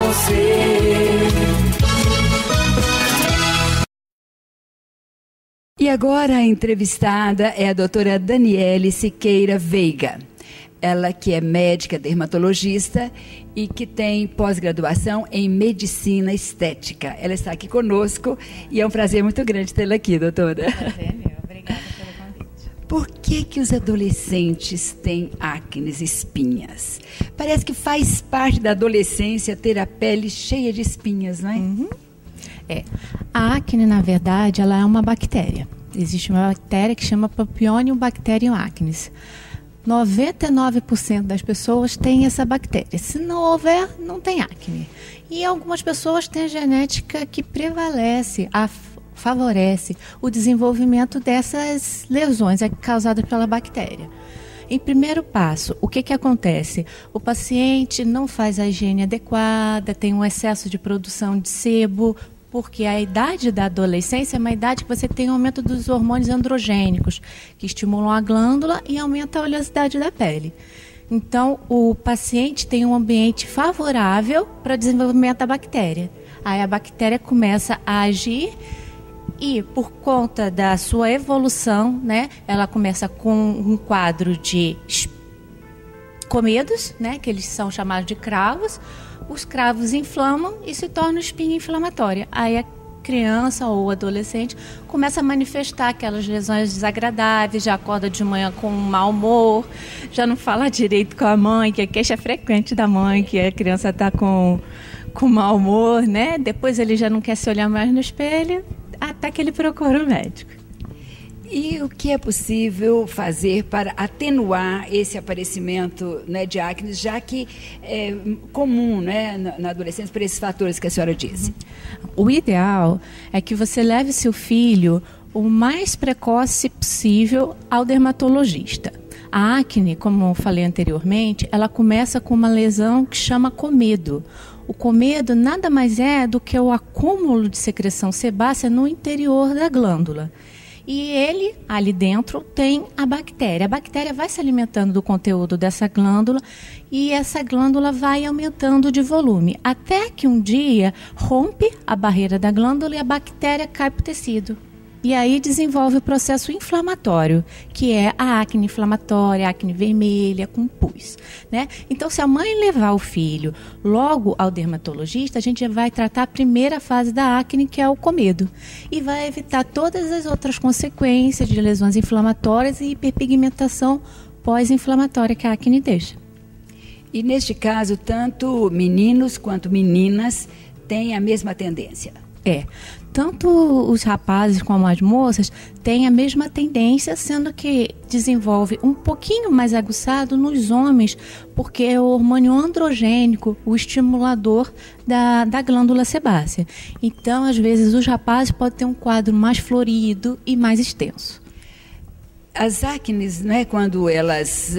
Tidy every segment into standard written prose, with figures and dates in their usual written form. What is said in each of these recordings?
você. E agora a entrevistada é a doutora Daniele Siqueira Veiga. Ela que é médica dermatologista e que tem pós-graduação em medicina estética. Ela está aqui conosco e é um prazer muito grande tê-la aqui, doutora. Prazer é meu. Obrigada pelo convite. Por que os adolescentes têm acne, espinhas? Parece que faz parte da adolescência ter a pele cheia de espinhas, não é? Uhum. A acne, na verdade, ela é uma bactéria. Existe uma bactéria que chama Papillionium Bacterium acnes. 99% das pessoas têm essa bactéria. Se não houver, não tem acne. E algumas pessoas têm a genética que prevalece, favorece o desenvolvimento dessas lesões causadas pela bactéria. Em primeiro passo, o que acontece? O paciente não faz a higiene adequada, tem um excesso de produção de sebo, porque a idade da adolescência é uma idade que você tem um aumento dos hormônios androgênicos, que estimulam a glândula e aumentam a oleosidade da pele. Então, o paciente tem um ambiente favorável para o desenvolvimento da bactéria. Aí a bactéria começa a agir e, por conta da sua evolução, né, ela começa com um quadro de comedos, né, que eles são chamados de cravos. Os cravos inflamam e se torna espinha inflamatória. Aí a criança ou adolescente começa a manifestar aquelas lesões desagradáveis, já acorda de manhã com um mau humor, já não fala direito com a mãe, que é queixa frequente da mãe, que a criança está com mau humor, né? Depois ele já não quer se olhar mais no espelho, até que ele procura o médico. E o que é possível fazer para atenuar esse aparecimento, né, de acne, já que é comum, né, na adolescência, por esses fatores que a senhora disse? O ideal é que você leve seu filho o mais precoce possível ao dermatologista. A acne, como eu falei anteriormente, ela começa com uma lesão que chama comedo. O comedo nada mais é do que o acúmulo de secreção sebácea no interior da glândula. E ele, ali dentro, tem a bactéria. A bactéria vai se alimentando do conteúdo dessa glândula e essa glândula vai aumentando de volume, até que um dia rompe a barreira da glândula e a bactéria cai para o tecido. E aí desenvolve o processo inflamatório, que é a acne inflamatória, a acne vermelha, com pus, né? Então, se a mãe levar o filho logo ao dermatologista, a gente já vai tratar a primeira fase da acne, que é o comedo. E vai evitar todas as outras consequências de lesões inflamatórias e hiperpigmentação pós-inflamatória que a acne deixa. E neste caso, tanto meninos quanto meninas têm a mesma tendência? Tanto os rapazes como as moças têm a mesma tendência, sendo que desenvolve um pouquinho mais aguçado nos homens, porque é o hormônio androgênico, o estimulador da glândula sebácea. Então, às vezes, os rapazes podem ter um quadro mais florido e mais extenso. As acnes, né, quando elas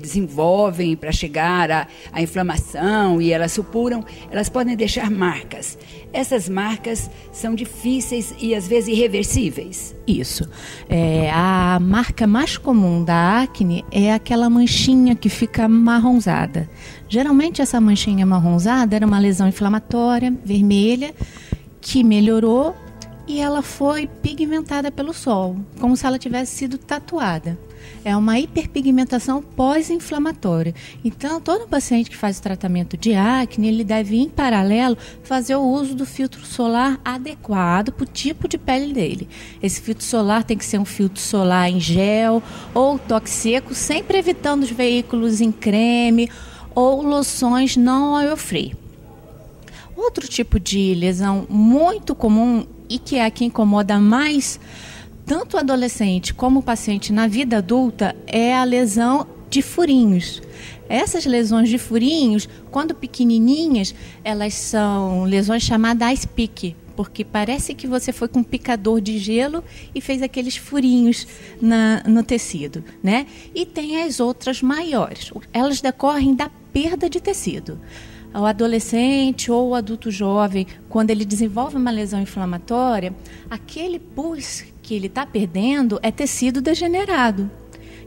desenvolvem para chegar à inflamação e elas supuram, elas podem deixar marcas. Essas marcas são difíceis e às vezes irreversíveis. Isso. A marca mais comum da acne é aquela manchinha que fica marronzada. Geralmente essa manchinha marronzada era uma lesão inflamatória, vermelha, que melhorou e ela foi pigmentada pelo sol, como se ela tivesse sido tatuada. É uma hiperpigmentação pós-inflamatória. Então, todo paciente que faz o tratamento de acne, ele deve, em paralelo, fazer o uso do filtro solar adequado para o tipo de pele dele. Esse filtro solar tem que ser um filtro solar em gel ou toque seco, sempre evitando os veículos em creme ou loções não oil-free. Outro tipo de lesão muito comum e que é a que incomoda mais tanto o adolescente como o paciente na vida adulta é a lesão de furinhos. Essas lesões de furinhos, quando pequenininhas, elas são lesões chamadas ice pick, porque parece que você foi com um picador de gelo e fez aqueles furinhos no tecido, né? E tem as outras maiores. Elas decorrem da perda de tecido. O adolescente ou o adulto jovem, quando ele desenvolve uma lesão inflamatória, aquele pus que ele está perdendo é tecido degenerado.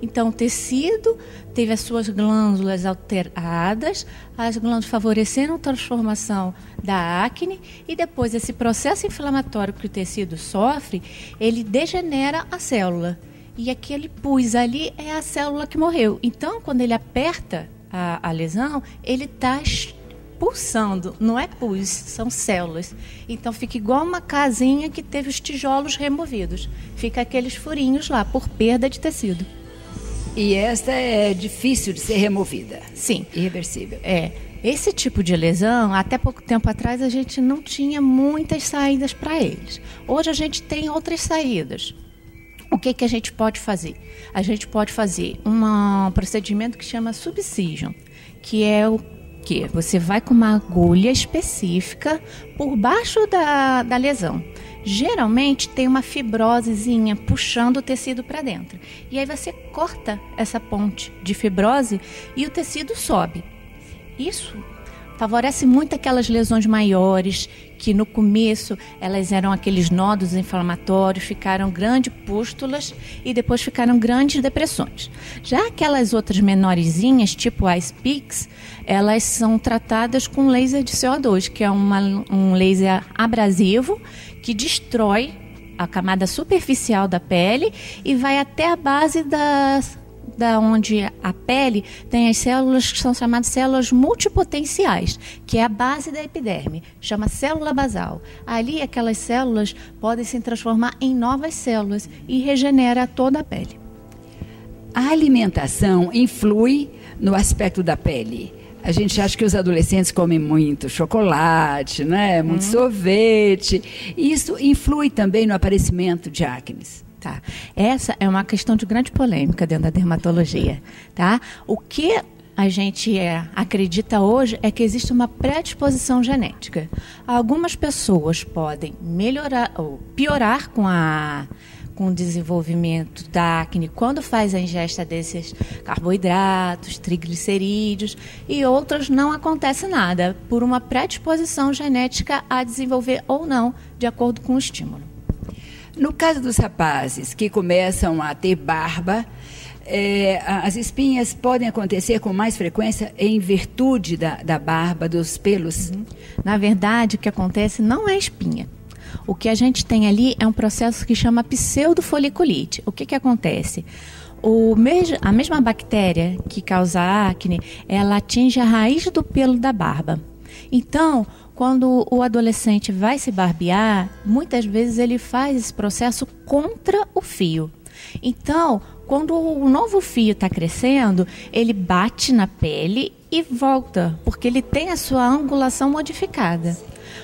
Então, o tecido teve as suas glândulas alteradas, as glândulas favoreceram a transformação da acne e depois esse processo inflamatório que o tecido sofre, ele degenera a célula. E aquele pus ali é a célula que morreu. Então, quando ele aperta a lesão, ele está pulsando, não é pus, são células. Então fica igual uma casinha que teve os tijolos removidos. Fica aqueles furinhos lá, por perda de tecido. E esta é difícil de ser removida? Sim. Irreversível? Esse tipo de lesão, até pouco tempo atrás, a gente não tinha muitas saídas para eles. Hoje a gente tem outras saídas. O que a gente pode fazer? A gente pode fazer um procedimento que chama subcision, que é o que você vai com uma agulha específica por baixo da lesão. Geralmente tem uma fibrosezinha puxando o tecido para dentro. E aí você corta essa ponte de fibrose e o tecido sobe. Isso favorece muito aquelas lesões maiores, que no começo elas eram aqueles nódulos inflamatórios, ficaram grandes pústulas e depois ficaram grandes depressões. Já aquelas outras menorzinhas, tipo Ice Picks, elas são tratadas com laser de CO2, que é um laser abrasivo que destrói a camada superficial da pele e vai até a base da onde a pele tem as células que são chamadas células multipotenciais, que é a base da epiderme, chama célula basal. Ali aquelas células podem se transformar em novas células e regenera toda a pele. A alimentação influi no aspecto da pele. A gente acha que os adolescentes comem muito chocolate, né? Muito sorvete. Isso influi também no aparecimento de acnes. Tá. Essa é uma questão de grande polêmica dentro da dermatologia, tá? O que a gente acredita hoje é que existe uma predisposição genética. Algumas pessoas podem melhorar ou piorar com o desenvolvimento da acne quando faz a ingesta desses carboidratos, triglicerídeos, e outras não acontece nada, por uma predisposição genética a desenvolver ou não, de acordo com o estímulo. No caso dos rapazes que começam a ter barba, as espinhas podem acontecer com mais frequência em virtude da barba, dos pelos? Na verdade, o que acontece não é espinha. O que a gente tem ali é um processo que chama pseudofoliculite. O que acontece? A mesma bactéria que causa a acne, ela atinge a raiz do pelo da barba. Então, quando o adolescente vai se barbear, muitas vezes ele faz esse processo contra o fio. Então, quando o novo fio está crescendo, ele bate na pele e volta, porque ele tem a sua angulação modificada.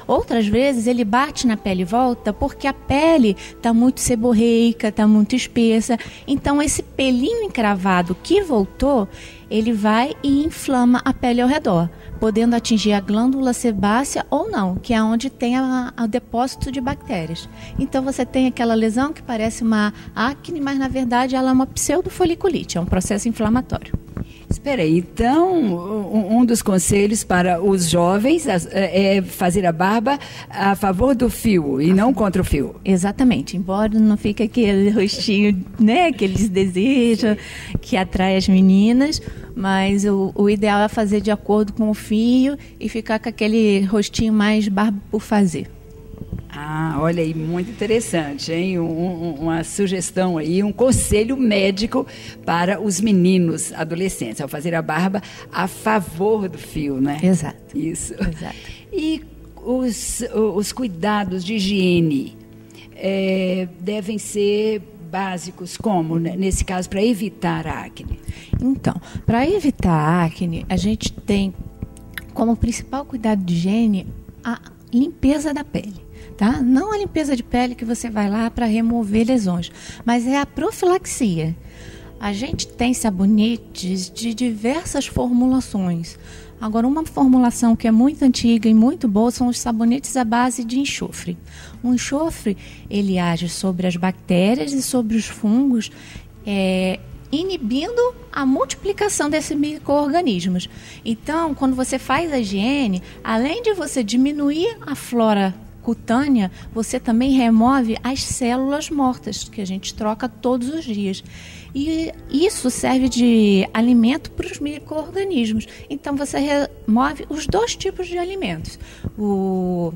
Outras vezes ele bate na pele e volta porque a pele está muito seborreica, está muito espessa. Então esse pelinho encravado que voltou, ele vai e inflama a pele ao redor, podendo atingir a glândula sebácea ou não, que é onde tem o depósito de bactérias. Então você tem aquela lesão que parece uma acne, mas na verdade ela é uma pseudofoliculite, é um processo inflamatório. Espera aí, então, um dos conselhos para os jovens é fazer a barba a favor do fio e não contra o fio. Exatamente, embora não fique aquele rostinho, né, que eles desejam, que atrai as meninas, mas o ideal é fazer de acordo com o fio e ficar com aquele rostinho mais barba por fazer. Ah, olha aí, muito interessante, hein? Uma sugestão aí, um conselho médico para os meninos adolescentes, ao fazer a barba a favor do fio, né? Exato. Isso. Exato. E os cuidados de higiene devem ser básicos, como, né, nesse caso, para evitar a acne? Então, para evitar a acne, a gente tem como principal cuidado de higiene a limpeza da pele. Tá? Não a limpeza de pele que você vai lá para remover lesões, mas é a profilaxia. A gente tem sabonetes de diversas formulações. Agora, uma formulação que é muito antiga e muito boa são os sabonetes à base de enxofre. O enxofre, ele age sobre as bactérias e sobre os fungos, inibindo a multiplicação desses micro-organismos. Então, quando você faz a higiene, além de você diminuir a flora cutânea, você também remove as células mortas, que a gente troca todos os dias. E isso serve de alimento para os micro-organismos. Então, você remove os 2 tipos de alimentos. O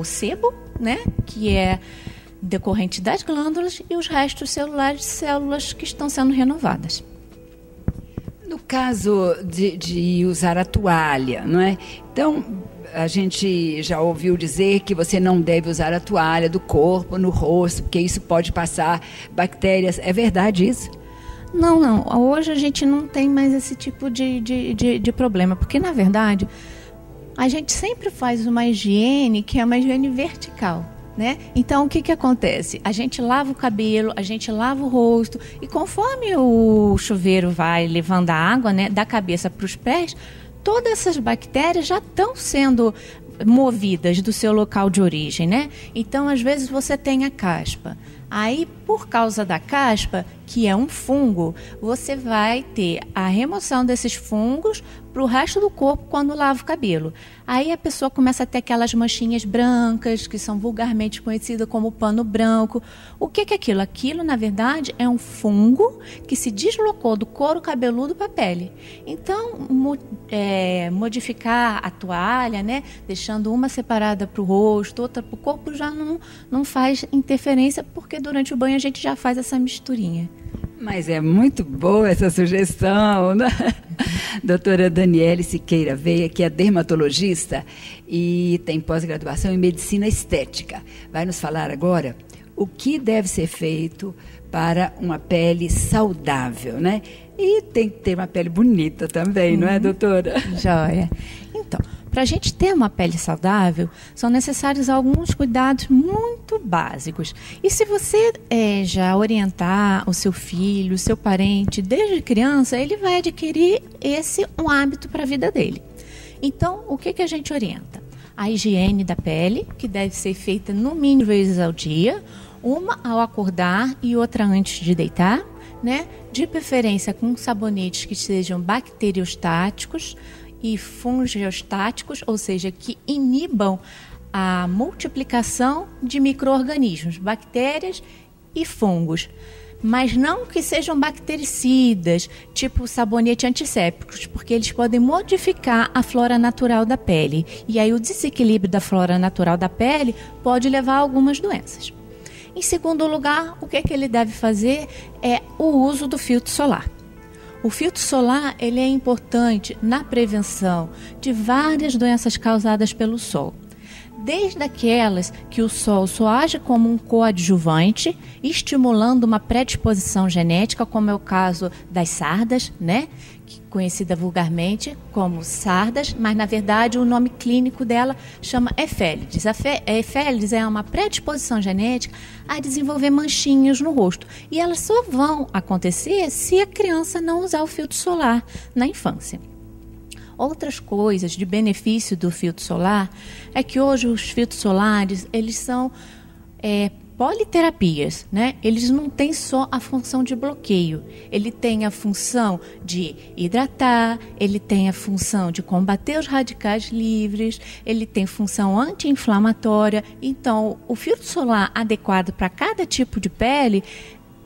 sebo, né, que é decorrente das glândulas, e os restos celulares de células que estão sendo renovadas. No caso de usar a toalha, não é? Então, a gente já ouviu dizer que você não deve usar a toalha do corpo no rosto, porque isso pode passar bactérias. É verdade isso? Não. Hoje a gente não tem mais esse tipo de problema, porque, na verdade, a gente sempre faz uma higiene que é uma higiene vertical, né? Então, o que acontece? A gente lava o cabelo, a gente lava o rosto, e conforme o chuveiro vai levando a água, né, da cabeça para os pés, todas essas bactérias já estão sendo movidas do seu local de origem, né? Então, às vezes, você tem a caspa. Aí, por causa da caspa, que é um fungo, você vai ter a remoção desses fungos para o resto do corpo quando lava o cabelo. Aí a pessoa começa a ter aquelas manchinhas brancas, que são vulgarmente conhecidas como pano branco. O que é aquilo? Aquilo, na verdade, é um fungo que se deslocou do couro cabeludo para a pele. Então, modificar a toalha, né, deixando uma separada para o rosto, outra para o corpo, já não faz interferência, porque durante o banho a gente já faz essa misturinha. Mas é muito boa essa sugestão, né? Doutora Daniele Siqueira Veiga, que é dermatologista e tem pós-graduação em medicina estética. Vai nos falar agora o que deve ser feito para uma pele saudável, né? E tem que ter uma pele bonita também, não é, doutora? Joia. Então, para a gente ter uma pele saudável, são necessários alguns cuidados muito básicos. E se você já orientar o seu filho, o seu parente, desde criança, ele vai adquirir um hábito para a vida dele. Então, o que a gente orienta? A higiene da pele, que deve ser feita no mínimo vezes ao dia, uma ao acordar e outra antes de deitar, né? De preferência com sabonetes que sejam bacteriostáticos e fungiostáticos, ou seja, que inibam a multiplicação de micro-organismos, bactérias e fungos. Mas não que sejam bactericidas, tipo sabonete antissépticos, porque eles podem modificar a flora natural da pele. E aí o desequilíbrio da flora natural da pele pode levar a algumas doenças. Em segundo lugar, o que ele deve fazer é o uso do filtro solar. O filtro solar ele é importante na prevenção de várias doenças causadas pelo sol. Desde aquelas que o sol só age como um coadjuvante, estimulando uma predisposição genética, como é o caso das sardas, né? Conhecida vulgarmente como sardas, mas na verdade o nome clínico dela chama efélides. A efélides é uma predisposição genética a desenvolver manchinhas no rosto. E elas só vão acontecer se a criança não usar o filtro solar na infância. Outras coisas de benefício do filtro solar é que hoje os filtros solares, eles são politerapias, né? Eles não têm só a função de bloqueio, ele tem a função de hidratar, ele tem a função de combater os radicais livres, ele tem função anti-inflamatória. Então, o filtro solar adequado para cada tipo de pele,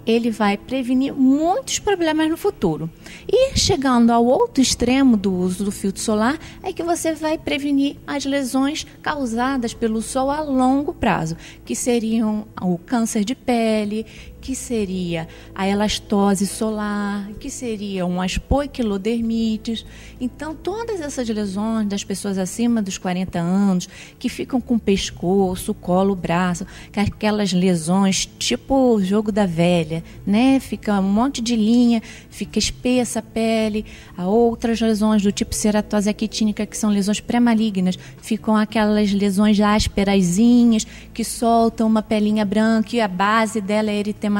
ele vai prevenir muitos problemas no futuro. E chegando ao outro extremo do uso do filtro solar, é que você vai prevenir as lesões causadas pelo sol a longo prazo, que seriam o câncer de pele, que seria a elastose solar, que seriam as poiquilodermites. Então, todas essas lesões das pessoas acima dos 40 anos, que ficam com o pescoço, o colo, o braço, aquelas lesões tipo jogo da velha, né? Fica um monte de linha, fica espessa a pele. Há outras lesões do tipo ceratose aquitínica, que são lesões pré-malignas, ficam aquelas lesões ásperazinhas, que soltam uma pelinha branca e a base dela é eritematosa.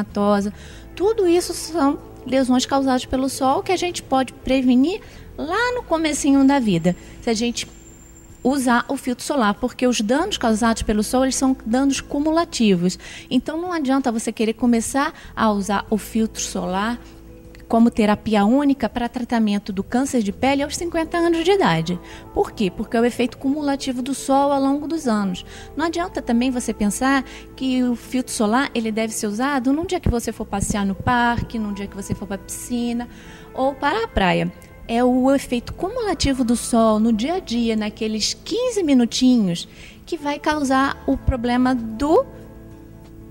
Tudo isso são lesões causadas pelo sol que a gente pode prevenir lá no comecinho da vida, se a gente usar o filtro solar, porque os danos causados pelo sol, eles são danos cumulativos. Então não adianta você querer começar a usar o filtro solar como terapia única para tratamento do câncer de pele aos 50 anos de idade. Por quê? Porque é o efeito cumulativo do sol ao longo dos anos. Não adianta também você pensar que o filtro solar ele deve ser usado num dia que você for passear no parque, num dia que você for para a piscina ou para a praia. É o efeito cumulativo do sol no dia a dia, naqueles 15 minutinhos, que vai causar o problema do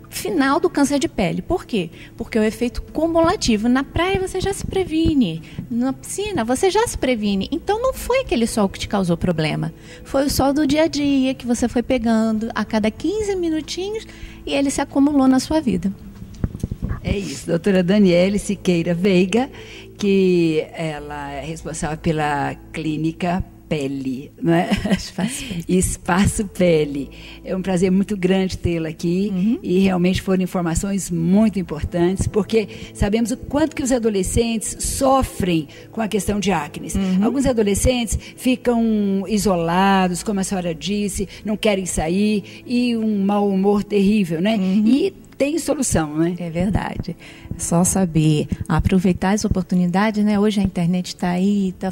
final do câncer de pele. Por quê? Porque é o efeito cumulativo. Na praia você já se previne, na piscina você já se previne. Então não foi aquele sol que te causou problema. Foi o sol do dia a dia que você foi pegando a cada 15 minutinhos e ele se acumulou na sua vida. É isso, doutora Daniele Siqueira Veiga, que ela é responsável pela clínica Pele, não é? Espaço Pele. É um prazer muito grande tê-la aqui e realmente foram informações muito importantes, porque sabemos o quanto que os adolescentes sofrem com a questão de acne. Alguns adolescentes ficam isolados, como a senhora disse, não querem sair e um mau humor terrível, né? E tem solução, né? É verdade. É só saber aproveitar as oportunidades, né? Hoje a internet está aí, está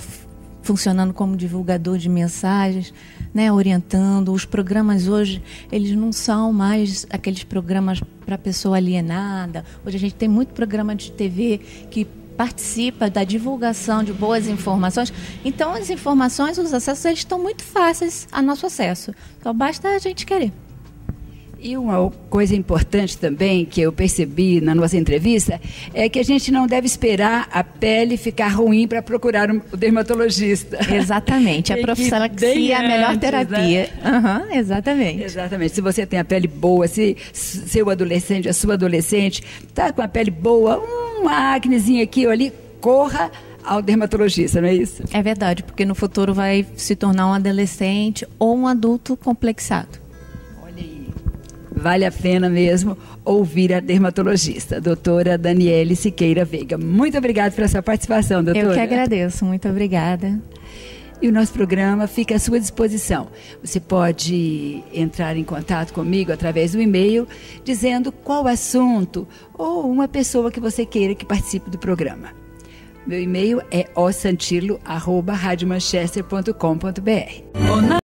funcionando como divulgador de mensagens, né, orientando. Os programas hoje, eles não são mais aqueles programas para pessoa alienada. Hoje a gente tem muito programa de TV que participa da divulgação de boas informações. Então as informações, os acessos, eles estão muito fáceis a nosso acesso. Só basta a gente querer. E uma coisa importante também que eu percebi na nossa entrevista é que a gente não deve esperar a pele ficar ruim para procurar o dermatologista. Exatamente. A profilaxia é a melhor terapia. Né? Exatamente. Exatamente. Se você tem a pele boa, se seu adolescente, a sua adolescente está com a pele boa, uma acnezinha aqui ou ali, corra ao dermatologista, não é isso? É verdade, porque no futuro vai se tornar um adolescente ou um adulto complexado. Vale a pena mesmo ouvir a dermatologista, doutora Daniele Siqueira Veiga. Muito obrigada pela sua participação, doutora. Eu que agradeço, muito obrigada. E o nosso programa fica à sua disposição. Você pode entrar em contato comigo através do e-mail, dizendo qual assunto ou uma pessoa que você queira que participe do programa. Meu e-mail é osantilo@radiomanchester.com.br.